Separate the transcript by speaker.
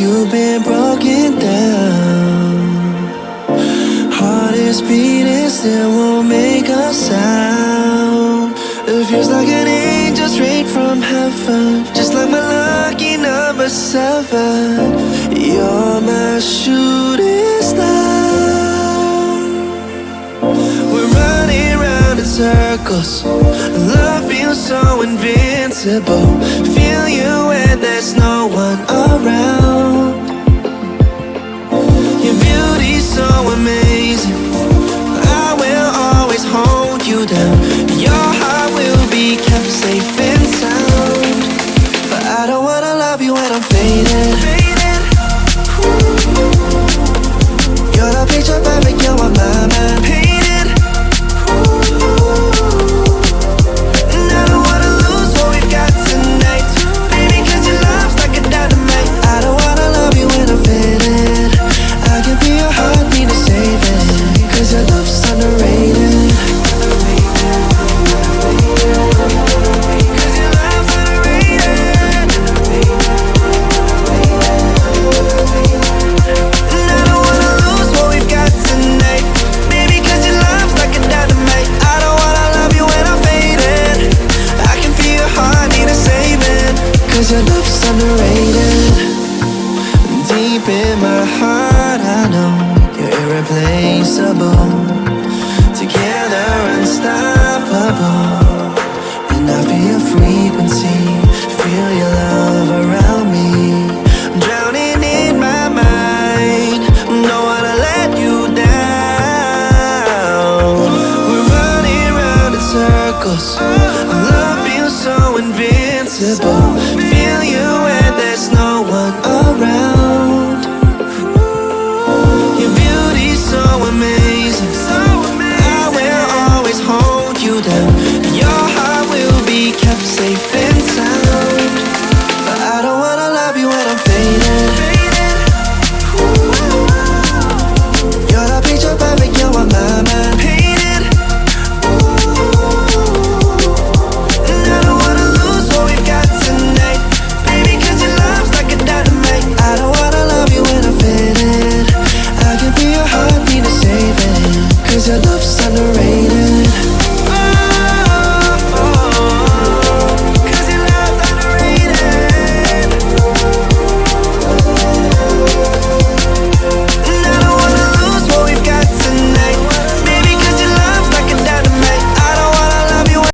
Speaker 1: you've been broken down. Heart is beating, still won't make a sound. It feels like an angel straight from heaven, just like my lucky number 7. You're my shooting star. We're running round in circles. Love feels so invincible. Feel you when there's no one around. Your beauty's so amazing. I will always hold you down. Your heart will be kept safe and sound. But I don't wanna love you when I'm faded. You're the picture perfect, you're on my mind. Painted. And I don't wanna lose what we've got tonight, baby, 'cause your love's like a dynamite. I don't wanna love you when I'm faded. I can feel your heartbeat to save it, 'cause your love's underrated. Your love's underrated. Deep in my heart, I know you're irreplaceable. Together, unstoppable. And I feel your frequency, feel your love around me. I'm drowning in my mind, don't wanna let you down. We're running round in circles. Love feels so invincible.